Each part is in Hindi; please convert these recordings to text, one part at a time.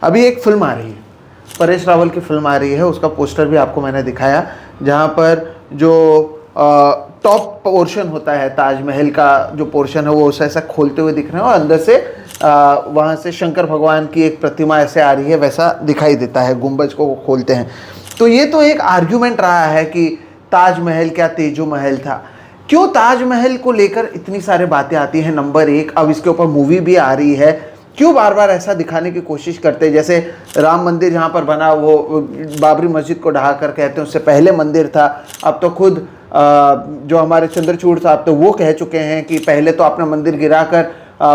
अभी एक फिल्म आ रही है, परेश रावल की फिल्म आ रही है, उसका पोस्टर भी आपको मैंने दिखाया, जहाँ पर जो टॉप पोर्शन होता है ताजमहल का जो पोर्शन है वो उसे ऐसा खोलते हुए दिख रहे हैं और अंदर से वहाँ से शंकर भगवान की एक प्रतिमा ऐसे आ रही है, वैसा दिखाई देता है, गुंबज को वो खोलते हैं। तो ये तो एक आर्ग्यूमेंट रहा है कि ताजमहल क्या तेजो महल था। क्यों ताजमहल को लेकर इतनी सारी बातें आती हैं, नंबर एक, अब इसके ऊपर मूवी भी आ रही है, क्यों बार बार ऐसा दिखाने की कोशिश करते हैं? जैसे राम मंदिर जहाँ पर बना वो बाबरी मस्जिद को ढहा कर कहते हैं उससे पहले मंदिर था। अब तो खुद जो हमारे चंद्रचूड़ साहब तो वो कह चुके हैं कि पहले तो आपने मंदिर गिराकर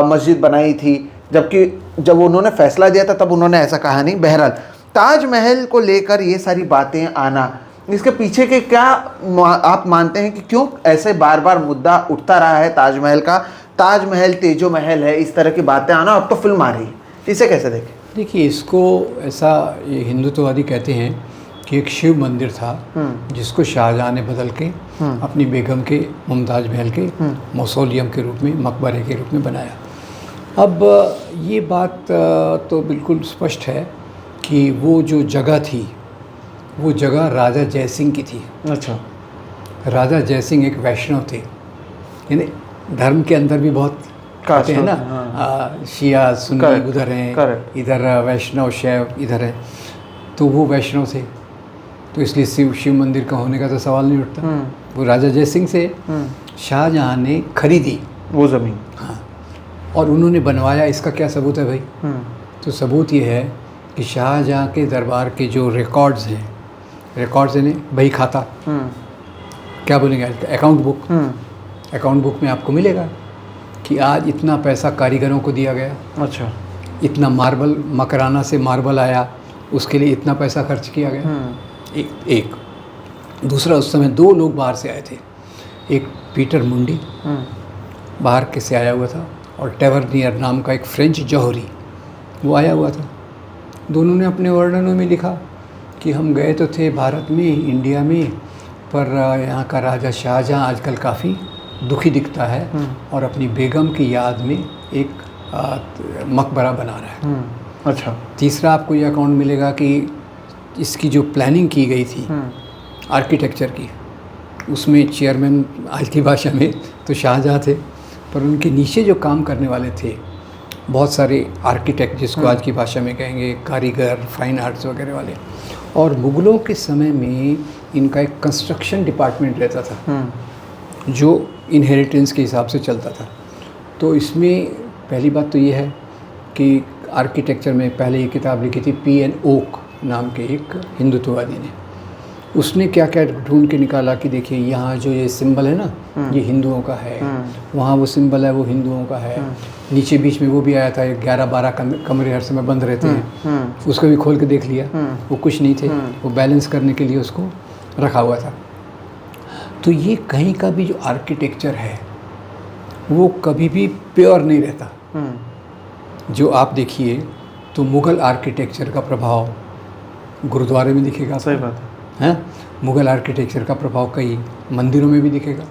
मस्जिद बनाई थी, जबकि जब उन्होंने फैसला दिया था तब उन्होंने ऐसा कहा नहीं। बहरहाल ताजमहल को लेकर ये सारी बातें आना, इसके पीछे के क्या आप मानते हैं कि क्यों ऐसे बार बार मुद्दा उठता रहा है ताजमहल का? ताजमहल तेजो महल है, इस तरह की बातें आना, अब तो फिल्म आ रही है, इसे कैसे देखें? देखिए, इसको ऐसा ये हिंदुत्ववादी कहते हैं कि एक शिव मंदिर था जिसको शाहजहाँ ने बदल के अपनी बेगम के, मुमताज़ महल के मौसोलियम के रूप में, मकबरे के रूप में बनाया। अब ये बात तो बिल्कुल स्पष्ट है कि वो जो जगह थी वो जगह राजा जयसिंह की थी। अच्छा। राजा जयसिंह एक वैष्णव थे, यानी धर्म के अंदर भी बहुत कहते हैं ना, हाँ। शिया सुन्नी उधर हैं, इधर वैष्णव शैव इधर है, तो वो वैष्णव थे, तो इसलिए शिव मंदिर का होने का तो सवाल नहीं उठता। वो राजा जयसिंह से शाहजहाँ ने खरीदी वो ज़मीन, हाँ, और उन्होंने बनवाया। इसका क्या सबूत है भाई? तो सबूत ये है कि शाहजहाँ के दरबार के जो रिकॉर्ड्स हैं, रिकॉर्ड्स यानी बही खाता, क्या बोलेंगे, अकाउंट बुक, अकाउंट बुक में आपको मिलेगा कि आज इतना पैसा कारीगरों को दिया गया, अच्छा, इतना मार्बल, मकराना से मार्बल आया, उसके लिए इतना पैसा खर्च किया गया। एक दूसरा, उस समय 2 लोग बाहर से आए थे, एक पीटर मुंडी बाहर के से आया हुआ था और टेवर्नियर नाम का एक फ्रेंच जौहरी वो आया हुआ था। दोनों ने अपने वर्णनों में लिखा कि हम गए तो थे भारत में, इंडिया में, पर यहाँ का राजा शाहजहाँ आजकल काफ़ी दुखी दिखता है और अपनी बेगम की याद में एक मकबरा बना रहा है। अच्छा। तीसरा आपको ये अकाउंट मिलेगा कि इसकी जो प्लानिंग की गई थी आर्किटेक्चर की, उसमें चेयरमैन आज की भाषा में तो शाहजहाँ थे, पर उनके नीचे जो काम करने वाले थे बहुत सारे आर्किटेक्ट, जिसको आज की भाषा में कहेंगे कारीगर, फाइन आर्ट्स वगैरह वाले। और मुग़लों के समय में इनका एक कंस्ट्रक्शन डिपार्टमेंट रहता था जो इनहेरिटेंस के हिसाब से चलता था। तो इसमें पहली बात तो ये है कि आर्किटेक्चर में पहले ये किताब लिखी थी P.N. ओक नाम के एक हिंदुत्ववादी ने। उसने क्या क्या ढूंढ के निकाला कि देखिए यहाँ जो ये सिंबल है ना, ये हिंदुओं का है, वहाँ वो सिंबल है वो हिंदुओं का है, नीचे बीच में वो भी आया था 11-12 कमरे हर समय बंद रहते हैं, उसको भी खोल के देख लिया, वो कुछ नहीं थे, वो बैलेंस करने के लिए उसको रखा हुआ था। तो ये कहीं का भी जो आर्किटेक्चर है वो कभी भी प्योर नहीं रहता। जो आप देखिए तो मुग़ल आर्किटेक्चर का प्रभाव गुरुद्वारे में दिखेगा, सही बात है, मुग़ल आर्किटेक्चर का प्रभाव कई मंदिरों में भी दिखेगा।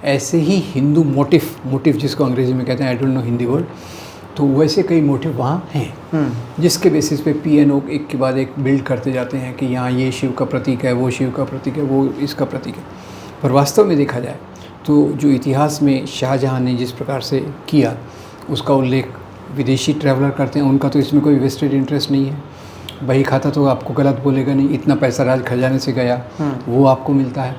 ऐसे ही हिंदू मोटिव जिसको अंग्रेज़ी में कहते हैं, I don't know Hindi word, तो वैसे कई मोटिव वहाँ हैं जिसके बेसिस पे P.N. ओक एक के बाद एक बिल्ड करते जाते हैं कि यहाँ ये शिव का प्रतीक है, वो शिव का प्रतीक है, वो इसका प्रतीक है। पर वास्तव में देखा जाए तो जो इतिहास में शाहजहाँ ने जिस प्रकार से किया उसका उल्लेख विदेशी ट्रैवलर करते हैं, उनका तो इसमें कोई वेस्टेड इंटरेस्ट नहीं है। बही खाता तो आपको गलत बोलेगा नहीं, इतना पैसा राज खजाने से गया वो आपको मिलता है।